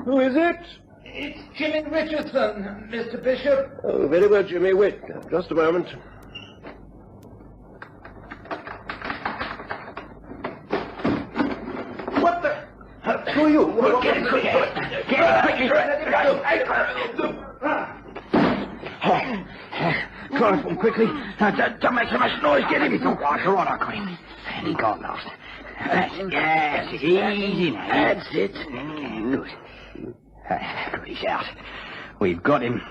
Who is it? It's Jimmy Richardson, Mr. Bishop. Oh, very well, Jimmy. Wait just a moment. What the? Who are you? Get him quickly. Come on, quickly. Don't make so much noise. Get him. Come on, I got him. And he got lost. Yes, easy now. That's it. Good. Good, he's out. We've got him.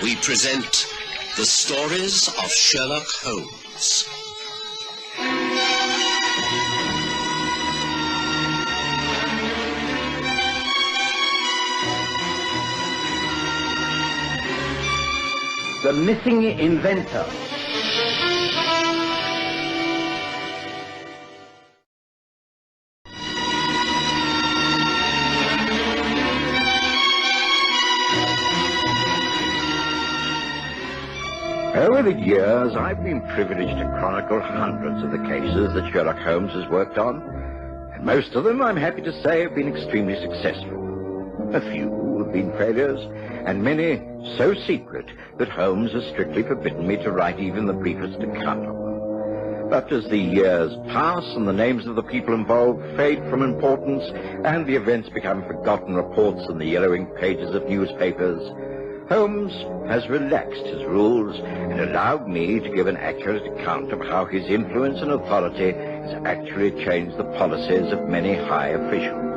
We present the Stories of Sherlock Holmes. The Missing Inventor. Over the years, I've been privileged to chronicle hundreds of the cases that Sherlock Holmes has worked on, and most of them, I'm happy to say, have been extremely successful. A few have been failures, and many so secret that Holmes has strictly forbidden me to write even the briefest account of them. But as the years pass and the names of the people involved fade from importance, and the events become forgotten reports in the yellowing pages of newspapers, Holmes has relaxed his rules and allowed me to give an accurate account of how his influence and authority has actually changed the policies of many high officials.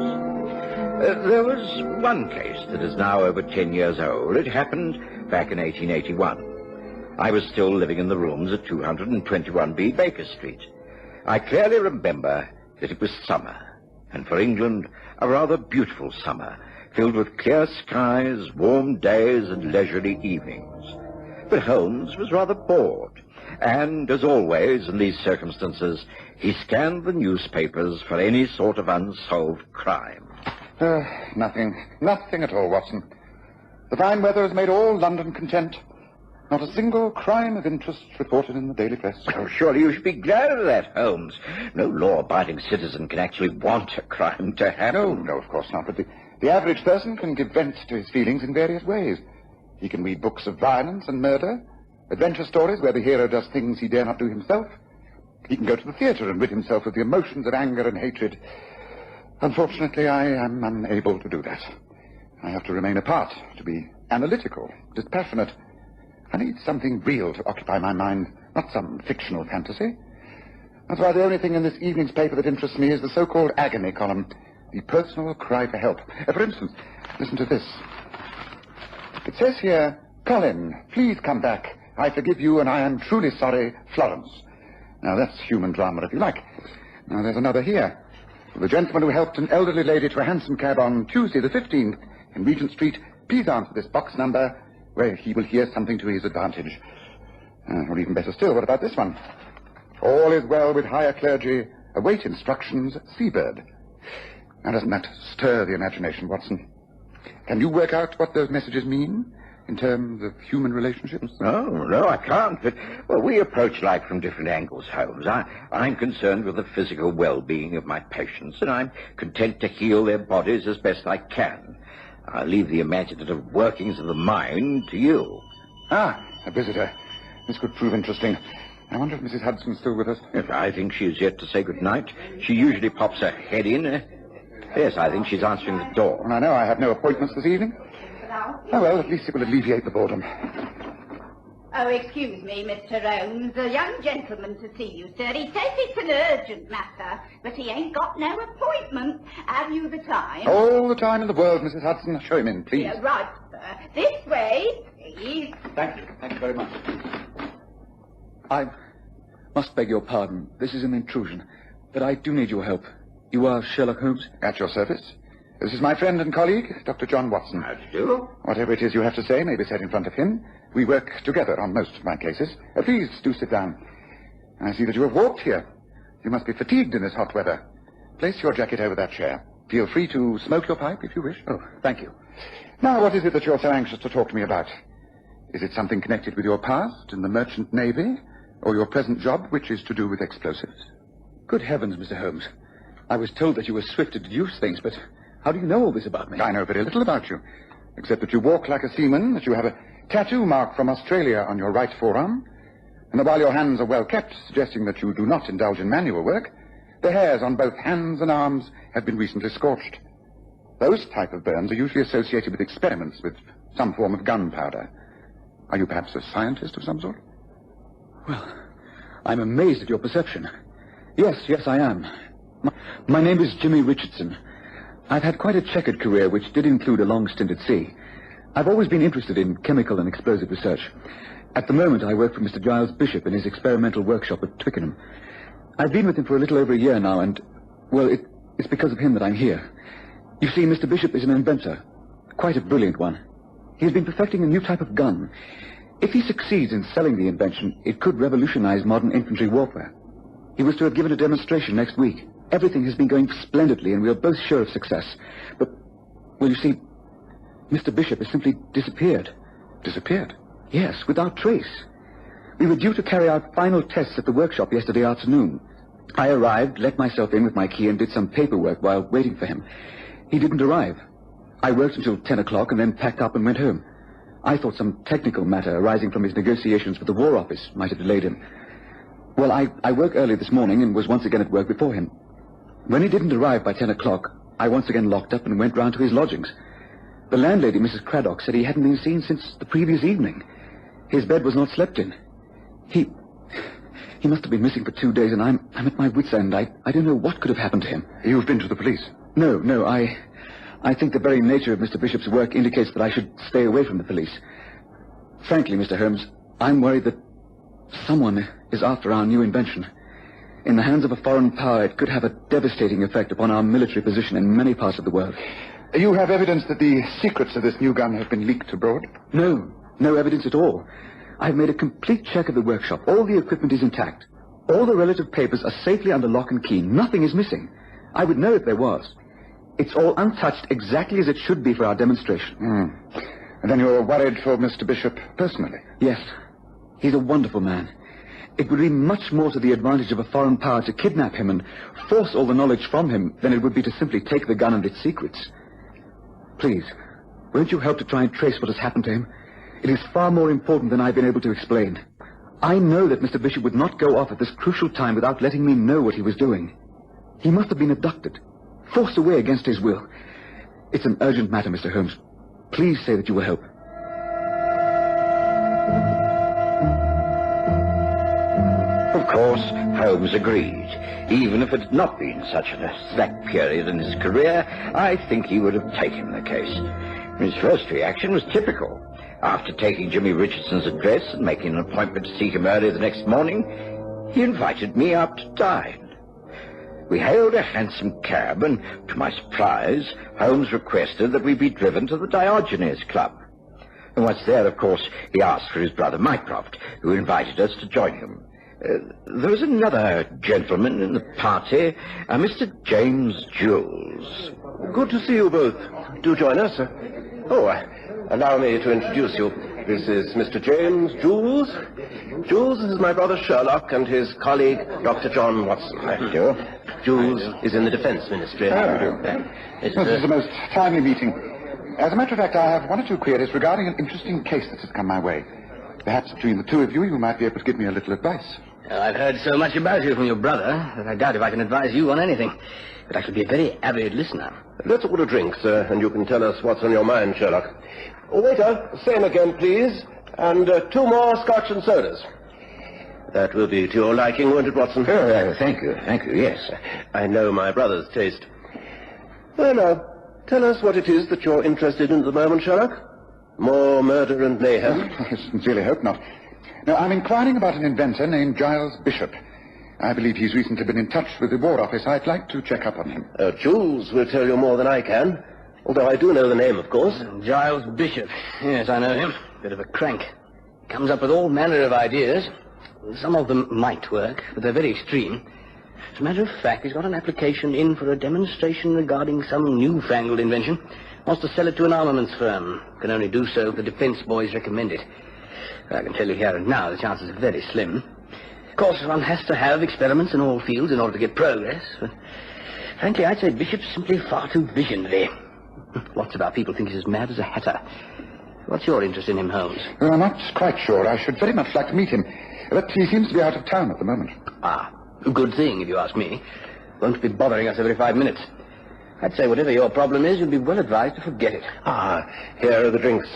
There was one case that is now over 10 years old. It happened back in 1881. I was still living in the rooms at 221B Baker Street. I clearly remember that it was summer, and for England, a rather beautiful summer, filled with clear skies, warm days, and leisurely evenings. But Holmes was rather bored, and, as always in these circumstances, he scanned the newspapers for any sort of unsolved crime. Nothing at all, Watson. The fine weather has made all London content. Not a single crime of interest reported in the daily press. Oh, surely you should be glad of that, Holmes. No law-abiding citizen can actually want a crime to happen. No, of course not, but the average person can give vent to his feelings in various ways. He can read books of violence and murder, adventure stories where the hero does things he dare not do himself. He can go to the theatre and rid himself of the emotions of anger and hatred. Unfortunately, I am unable to do that. I have to remain apart, to be analytical, dispassionate. I need something real to occupy my mind, not some fictional fantasy. That's why the only thing in this evening's paper that interests me is the so-called agony column, the personal cry for help. For instance, listen to this. It says here, "Colin, please come back. I forgive you and I am truly sorry, Florence." Now, that's human drama, if you like. Now, there's another here. The gentleman who helped an elderly lady to a hansom cab on Tuesday the 15th in Regent Street, please answer this box number where he will hear something to his advantage. Or even better still, what about this one? "All is well with higher clergy. Await instructions, Seabird." Now, doesn't that stir the imagination, Watson? Can you work out what those messages mean in terms of human relationships? No, I can't. But, well, we approach life from different angles, Holmes. I'm concerned with the physical well-being of my patients, and I'm content to heal their bodies as best I can. I'll leave the imaginative workings of the mind to you. Ah, a visitor. This could prove interesting. I wonder if Mrs. Hudson's still with us. Yes, I think she is yet to say good night. She usually pops her head in. Yes, I think she's answering the door. Well, I know I have no appointments this evening. Oh, well, at least it will alleviate the boredom. Oh, excuse me, Mr. Holmes. A young gentleman to see you, sir. He says it's an urgent matter, but he ain't got no appointment. Have you the time? All the time in the world, Mrs. Hudson. Show him in, please. Yeah, right, sir. This way, please. Thank you. Thank you very much. I must beg your pardon. This is an intrusion, but I do need your help. You are Sherlock Holmes? At your service. This is my friend and colleague, Dr. John Watson. How do you do? Whatever it is you have to say may be said in front of him. We work together on most of my cases. Please do sit down. I see that you have walked here. You must be fatigued in this hot weather. Place your jacket over that chair. Feel free to smoke your pipe if you wish. Oh, thank you. Now, what is it that you're so anxious to talk to me about? Is it something connected with your past in the merchant navy, or your present job, which is to do with explosives? Good heavens, Mr. Holmes. I was told that you were swift to deduce things, but how do you know all this about me? I know very little about you, except that you walk like a seaman, that you have a tattoo mark from Australia on your right forearm, and that while your hands are well kept, suggesting that you do not indulge in manual work, the hairs on both hands and arms have been recently scorched. Those type of burns are usually associated with experiments with some form of gunpowder. Are you perhaps a scientist of some sort? Well, I'm amazed at your perception. Yes, I am. My name is Jimmy Richardson. I've had quite a checkered career, which did include a long stint at sea. I've always been interested in chemical and explosive research. At the moment, I work for Mr. Giles Bishop in his experimental workshop at Twickenham. I've been with him for a little over a year now, and, well, it's because of him that I'm here. You see, Mr. Bishop is an inventor, quite a brilliant one. He's been perfecting a new type of gun. If he succeeds in selling the invention, it could revolutionize modern infantry warfare. He was to have given a demonstration next week. Everything has been going splendidly, and we are both sure of success. But, well, you see, Mr. Bishop has simply disappeared. Disappeared? Yes, without trace. We were due to carry out final tests at the workshop yesterday afternoon. I arrived, let myself in with my key, and did some paperwork while waiting for him. He didn't arrive. I worked until 10 o'clock and then packed up and went home. I thought some technical matter arising from his negotiations with the War Office might have delayed him. Well, I woke early this morning and was once again at work before him. When he didn't arrive by 10 o'clock, I once again locked up and went round to his lodgings. The landlady, Mrs. Craddock, said he hadn't been seen since the previous evening. His bed was not slept in. He must have been missing for 2 days, and I'm at my wit's end. I don't know what could have happened to him. You've been to the police? No, I think the very nature of Mr. Bishop's work indicates that I should stay away from the police. Frankly, Mr. Holmes, I'm worried that someone is after our new invention. In the hands of a foreign power, it could have a devastating effect upon our military position in many parts of the world. You have evidence that the secrets of this new gun have been leaked abroad? No evidence at all. I've made a complete check of the workshop. All the equipment is intact. All the relative papers are safely under lock and key. Nothing is missing. I would know if there was. It's all untouched exactly as it should be for our demonstration. And then you're worried for Mr. Bishop personally? Yes. He's a wonderful man. It would be much more to the advantage of a foreign power to kidnap him and force all the knowledge from him than it would be to simply take the gun and its secrets. Please, won't you help to try and trace what has happened to him? It is far more important than I've been able to explain. I know that Mr. Bishop would not go off at this crucial time without letting me know what he was doing. He must have been abducted, forced away against his will. It's an urgent matter, Mr. Holmes. Please say that you will help. Of course, Holmes agreed. Even if it had not been such a slack period in his career, I think he would have taken the case. His first reaction was typical. After taking Jimmy Richardson's address and making an appointment to see him early the next morning, he invited me out to dine. We hailed a hansom cab, and to my surprise, Holmes requested that we be driven to the Diogenes Club. And once there, of course, he asked for his brother Mycroft, who invited us to join him. There was another gentleman in the party, Mr. James Jules. Good to see you both. Do join us. Allow me to introduce you. This is Mr. James Jules. Jules is my brother Sherlock and his colleague, Dr. John Watson. Thank you. Jules is in the Defense Ministry. This is a most timely meeting. As a matter of fact, I have one or two queries regarding an interesting case that has come my way. Perhaps between the two of you, you might be able to give me a little advice. I've heard so much about you from your brother that I doubt if I can advise you on anything. But I shall be a very avid listener. Let's order drinks, and you can tell us what's on your mind, Sherlock. Waiter, same again, please. And 2 more scotch and sodas. That will be to your liking, won't it, Watson? Thank you, yes. I know my brother's taste. Well, now, tell us what it is that you're interested in at the moment, Sherlock. More murder and mayhem? I sincerely hope not. No, I'm inquiring about an inventor named Giles Bishop. I believe he's recently been in touch with the War Office. I'd like to check up on him. Jules will tell you more than I can. Although I do know the name, of course. Giles Bishop. Yes, I know him. Bit of a crank. Comes up with all manner of ideas. Some of them might work, but they're very extreme. As a matter of fact, he's got an application in for a demonstration regarding some newfangled invention. Wants to sell it to an armaments firm. Can only do so if the defense boys recommend it. I can tell you here and now the chances are very slim. Of course, one has to have experiments in all fields in order to get progress. But frankly, I'd say Bishop's simply far too visionary. Lots of our people think he's as mad as a hatter. What's your interest in him, Holmes? Well, I'm not quite sure. I should very much like to meet him. But he seems to be out of town at the moment. Ah, a good thing, if you ask me. Won't be bothering us every 5 minutes. I'd say whatever your problem is, you'd be well advised to forget it. Ah, here are the drinks.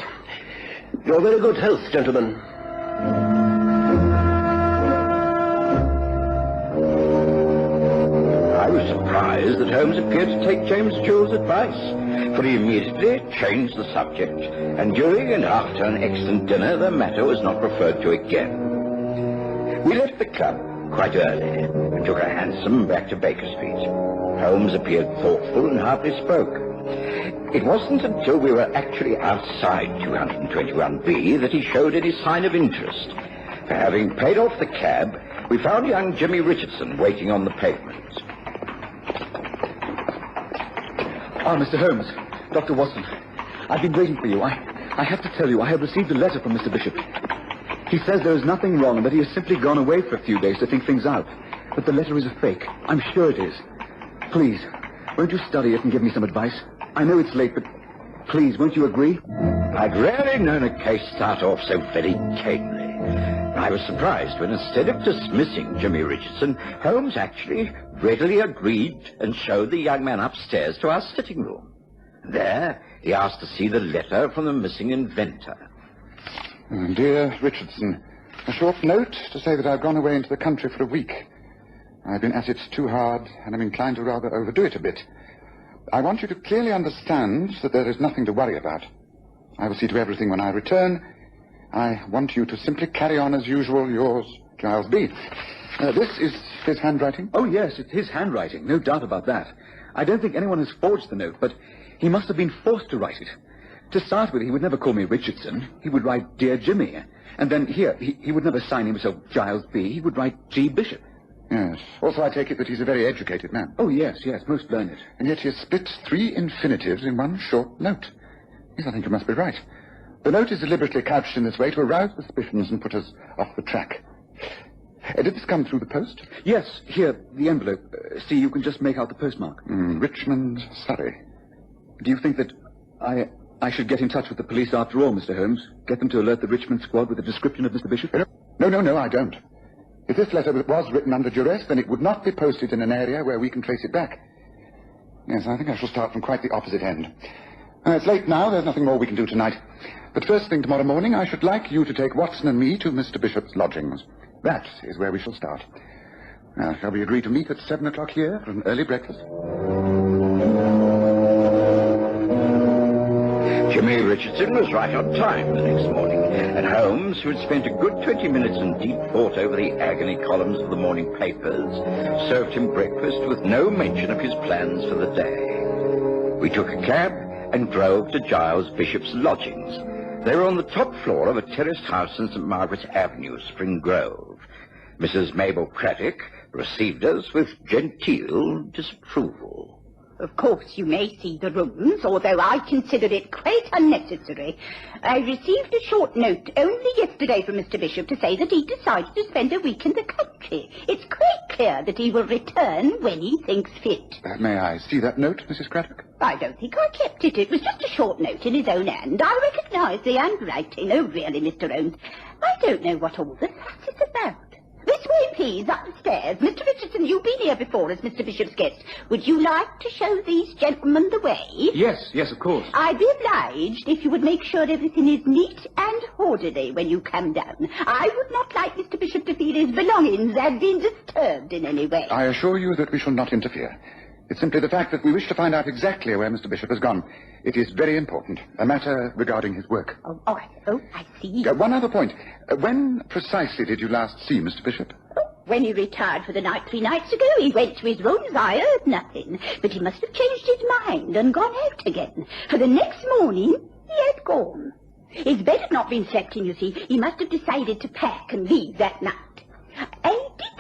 Your very good health, gentlemen. I was surprised that Holmes appeared to take James Jewell's advice, for he immediately changed the subject, and during and after an excellent dinner, the matter was not referred to again. We left the club quite early and took a hansom back to Baker Street. Holmes appeared thoughtful and hardly spoke. It wasn't until we were actually outside 221B that he showed any sign of interest. For having paid off the cab, we found young Jimmy Richardson waiting on the pavement. Ah, Mr. Holmes, Dr. Watson, I've been waiting for you. I have to tell you, I have received a letter from Mr. Bishop. He says there is nothing wrong and that he has simply gone away for a few days to think things out. But the letter is a fake. I'm sure it is. Please, won't you study it and give me some advice? I know it's late, but please, won't you agree? I'd rarely known a case start off so very tamely. I was surprised when instead of dismissing Jimmy Richardson, Holmes actually readily agreed and showed the young man upstairs to our sitting room. There, he asked to see the letter from the missing inventor. Dear Richardson, a short note to say that I've gone away into the country for a week. I've been at it too hard, and I'm inclined to rather overdo it a bit. I want you to clearly understand that there is nothing to worry about. I will see to everything when I return. I want you to simply carry on as usual. Yours, Giles B. This is his handwriting? Oh, yes, it's his handwriting, no doubt about that. I don't think anyone has forged the note, but he must have been forced to write it. To start with, he would never call me Richardson. He would write Dear Jimmy. And then here, he would never sign himself Giles B. He would write G. Bishop. Yes. Also, I take it that he's a very educated man. Oh, yes, most learned. And yet he has split 3 infinitives in one short note. Yes, I think you must be right. The note is deliberately couched in this way to arouse suspicions and put us off the track. Did this come through the post? Yes, here, the envelope. See, you can just make out the postmark. Richmond, Surrey. Do you think that I should get in touch with the police after all, Mr. Holmes? Get them to alert the Richmond squad with a description of Mr. Bishop? No, I don't. If this letter was written under duress, then it would not be posted in an area where we can trace it back. Yes, I think I shall start from quite the opposite end. It's late now. There's nothing more we can do tonight. But first thing tomorrow morning, I should like you to take Watson and me to Mr. Bishop's lodgings. That is where we shall start. Now, shall we agree to meet at 7 o'clock here for an early breakfast? Jimmy Richardson was right on time the next morning, and Holmes, who had spent a good 20 minutes in deep thought over the agony columns of the morning papers, served him breakfast with no mention of his plans for the day. We took a cab and drove to Giles Bishop's lodgings. They were on the top floor of a terraced house in St. Margaret's Avenue, Spring Grove. Mrs. Mabel Craddock received us with genteel disapproval. Of course, you may see the rooms, although I consider it quite unnecessary. I received a short note only yesterday from Mr. Bishop to say that he decided to spend a week in the country. It's quite clear that he will return when he thinks fit. May I see that note, Mrs. Craddock? I don't think I kept it. It was just a short note in his own hand. I recognise the handwriting. Oh, really, Mr. Holmes, I don't know what all the fuss is about. This way, please, up the stairs. Mr. Richardson, you've been here before as Mr. Bishop's guest. Would you like to show these gentlemen the way? Yes, of course. I'd be obliged if you would make sure everything is neat and orderly when you come down. I would not like Mr. Bishop to feel his belongings had been disturbed in any way. I assure you that we shall not interfere. It's simply the fact that we wish to find out exactly where Mr. Bishop has gone. It is very important, a matter regarding his work. Oh, I see. One other point. When precisely did you last see Mr. Bishop? When he retired for the night 3 nights ago, he went to his rooms. I heard nothing. But he must have changed his mind and gone out again. For the next morning, he had gone. His bed had not been slept in, you see. He must have decided to pack and leave that night.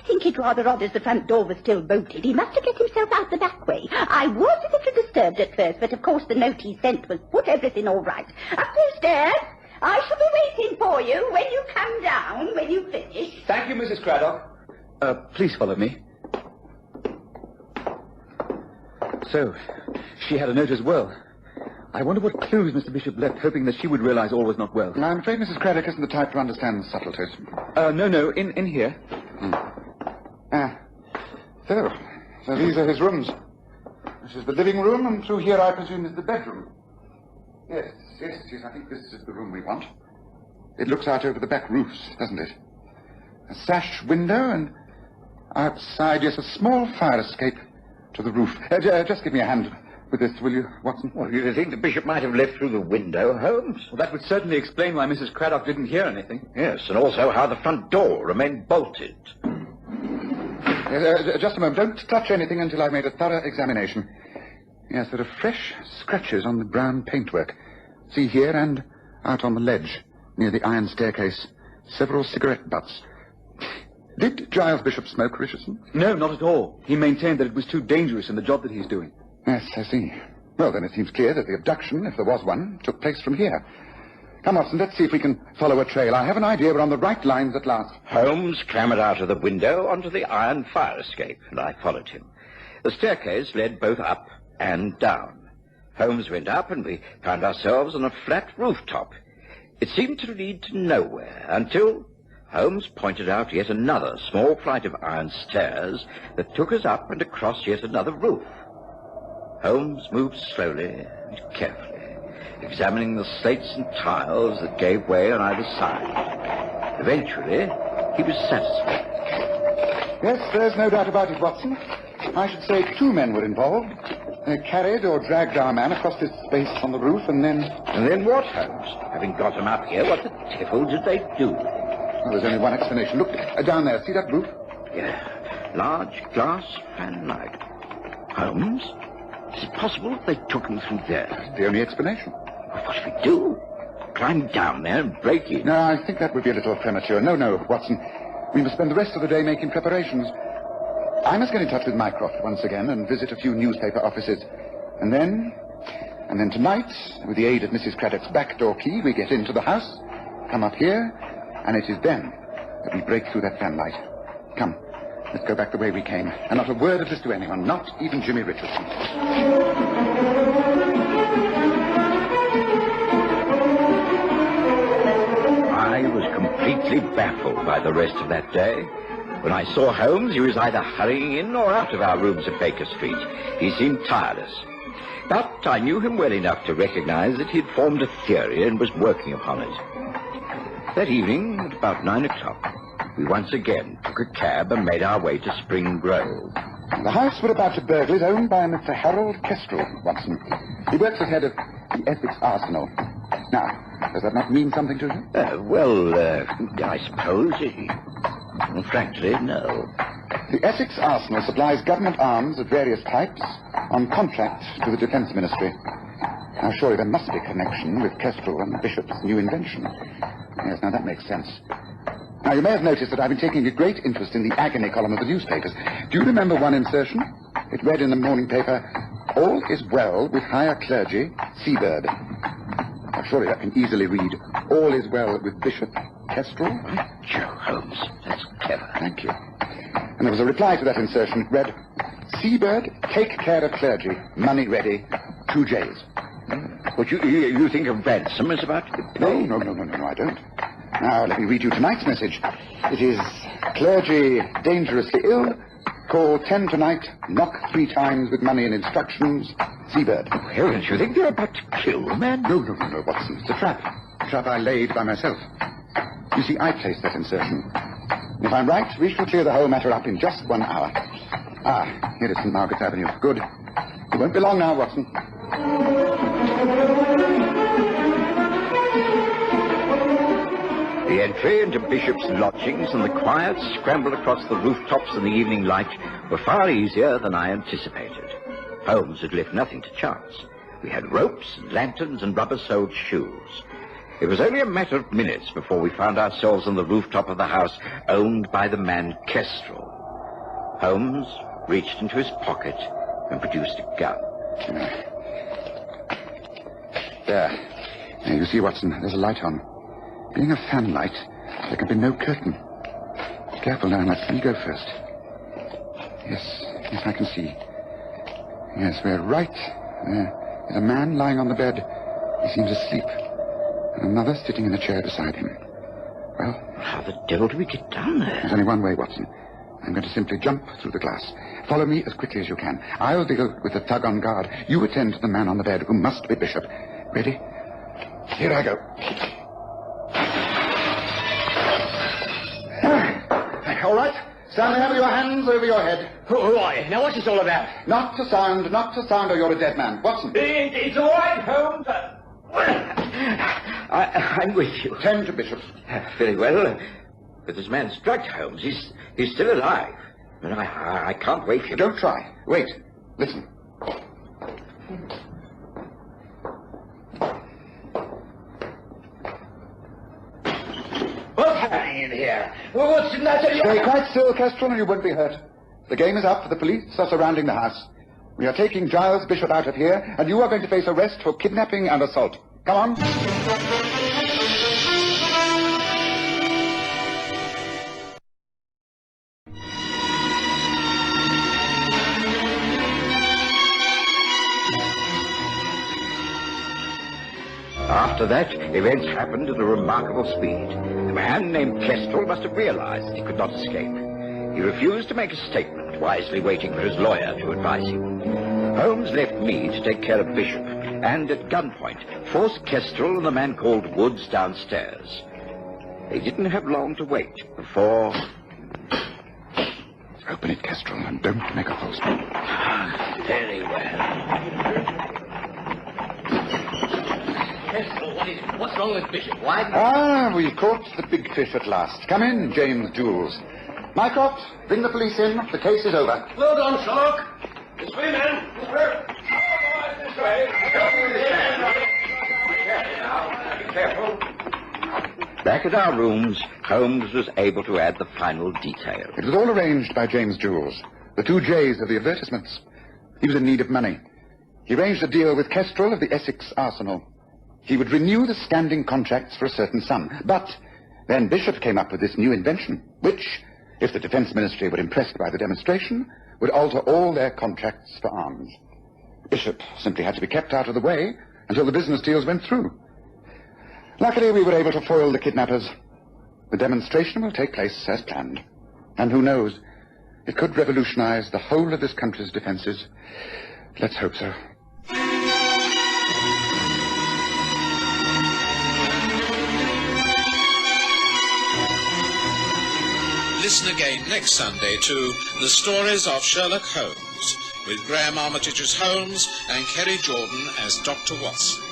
think it rather odd as the front door was still bolted. He must have let himself out the back way. I was a little disturbed at first, but of course the note he sent was put everything all right. Up those stairs. I shall be waiting for you when you come down, when you finish. Thank you, Mrs. Craddock. Please follow me. So, she had a note as well. I wonder what clues Mr. Bishop left, hoping that she would realize all was not well. I'm afraid Mrs. Craddock isn't the type to understand subtleties. No, in here. So these are his rooms. This is the living room, and through here, I presume, is the bedroom. Yes, I think this is the room we want. It looks out over the back roofs, doesn't it? A sash window, and outside, yes, a small fire escape to the roof. Just give me a hand with this, will you, Watson? Well, you think the bishop might have left through the window, Holmes? Well, that would certainly explain why Mrs. Craddock didn't hear anything. Yes, and also how the front door remained bolted. Just a moment. Don't touch anything until I've made a thorough examination. Yes, there are fresh scratches on the brown paintwork. See here and out on the ledge, near the iron staircase. Several cigarette butts. Did Giles Bishop smoke, Richardson? No, not at all. He maintained that it was too dangerous in the job that he's doing. Yes, I see. Well, then it seems clear that the abduction, if there was one, took place from here. Come, Watson, let's see if we can follow a trail. I have an idea we're on the right lines at last. Holmes clambered out of the window onto the iron fire escape, and I followed him. The staircase led both up and down. Holmes went up, and we found ourselves on a flat rooftop. It seemed to lead to nowhere, until Holmes pointed out yet another small flight of iron stairs that took us up and across yet another roof. Holmes moved slowly and carefully, examining the slates and tiles that gave way on either side. Eventually, he was satisfied. Yes, there's no doubt about it, Watson. I should say 2 men were involved. They carried or dragged our man across this space on the roof, and then... And then what, Holmes? Having got him up here, what the devil did they do? Well, there's only one explanation. Look, down there. See that roof? Yeah, large glass fanlight. Holmes? Is it possible that they took him through there? That's the only explanation. Well, what should we do? Climb down there and break in? No, I think that would be a little premature. No, Watson. We must spend the rest of the day making preparations. I must get in touch with Mycroft once again and visit a few newspaper offices. And then tonight, with the aid of Mrs. Craddock's back door key, we get into the house, come up here, and it is then that we break through that fanlight. Come, let's go back the way we came. And not a word of this to anyone, not even Jimmy Richardson. I was completely baffled by the rest of that day. When I saw Holmes, he was either hurrying in or out of our rooms at Baker Street. He seemed tireless. But I knew him well enough to recognize that he had formed a theory and was working upon it. That evening, at about 9 o'clock, we once again took a cab and made our way to Spring Grove. The house we're about to burgle is owned by Mr. Harold Kestrel, Watson. He works as head of the Essex Arsenal. Now, does that not mean something to you? I suppose frankly, no. The Essex Arsenal supplies government arms of various types on contract to the Defence Ministry. Now, surely there must be a connection with Kestrel and the Bishop's new invention. Yes, now that makes sense. Now, you may have noticed that I've been taking a great interest in the agony column of the newspapers. Do you remember one insertion? It read in the morning paper, "All is well with higher clergy, Seabird." Now, surely that can easily read, "All is well with Bishop Kestrel." Joe Holmes, that's clever. Thank you. And there was a reply to that insertion. It read, "Seabird, take care of clergy. Money ready. 2 J's. But you think a ransom is about to be paid? No, I don't. Now, let me read you tonight's message. It is, "Clergy dangerously ill. Call 10 tonight. Knock 3 times with money and instructions. Seabird." Oh, heavens, you think they're about to kill the man? No, Watson. It's a trap. A trap I laid by myself. You see, I placed that insertion. If I'm right, we shall clear the whole matter up in just 1 hour. Here is St. Margaret's Avenue. Good. It won't be long now, Watson. The entry into Bishop's lodgings and the quiet scramble across the rooftops in the evening light were far easier than I anticipated. Holmes had left nothing to chance. We had ropes and lanterns and rubber-soled shoes. It was only a matter of minutes before we found ourselves on the rooftop of the house owned by the man Kestrel. Holmes reached into his pocket and produced a gun. There. Now, you see, Watson, there's a light on. Being a fan light, there can be no curtain. Careful now, let me go first. Yes, I can see. Yes, we're right. There's a man lying on the bed. He seems asleep. And another sitting in a chair beside him. Well, how the devil do we get down there? There's only one way, Watson. I'm going to simply jump through the glass. Follow me as quickly as you can. I'll deal with the thug on guard. You attend to the man on the bed, who must be Bishop. Ready? Here I go. All right. Stand there with your hands over your head. Who are you? Now, what's this all about? Not to sound, or you're a dead man. Watson. It's all right, Holmes. I'm with you. Tend to Bishop. Very well. But this man's drugged, Holmes. He's still alive. And I can't wake him. Don't try. Wait. Listen. What's happening in here? Well, what's the matter? Stay quite still, Kestrel, and you won't be hurt. The game is up. The police are surrounding the house. We are taking Giles Bishop out of here, and you are going to face arrest for kidnapping and assault. Come on. After that, events happened at a remarkable speed. The man named Kestrel must have realized that he could not escape. He refused to make a statement, wisely waiting for his lawyer to advise him. Holmes left me to take care of Bishop, and at gunpoint forced Kestrel and the man called Woods downstairs. They didn't have long to wait before... Open it, Kestrel, and don't make a fuss. Very well. Kestrel, what is it? What's wrong with Bishop? Why? We've caught the big fish at last. Come in, James Jules. Mycroft, bring the police in. The case is over. Well done, Sherlock. This way, man. This way. This way. Be careful. Back at our rooms, Holmes was able to add the final detail. It was all arranged by James Jules, the two J's of the advertisements. He was in need of money. He arranged a deal with Kestrel of the Essex Arsenal. He would renew the standing contracts for a certain sum. But then Bishop came up with this new invention, which, if the Defense Ministry were impressed by the demonstration, would alter all their contracts for arms. Bishop simply had to be kept out of the way until the business deals went through. Luckily, we were able to foil the kidnappers. The demonstration will take place as planned. And who knows, it could revolutionize the whole of this country's defenses. Let's hope so. Listen again next Sunday to The Stories of Sherlock Holmes, with Graham Armitage as Holmes and Kerry Jordan as Dr. Watson.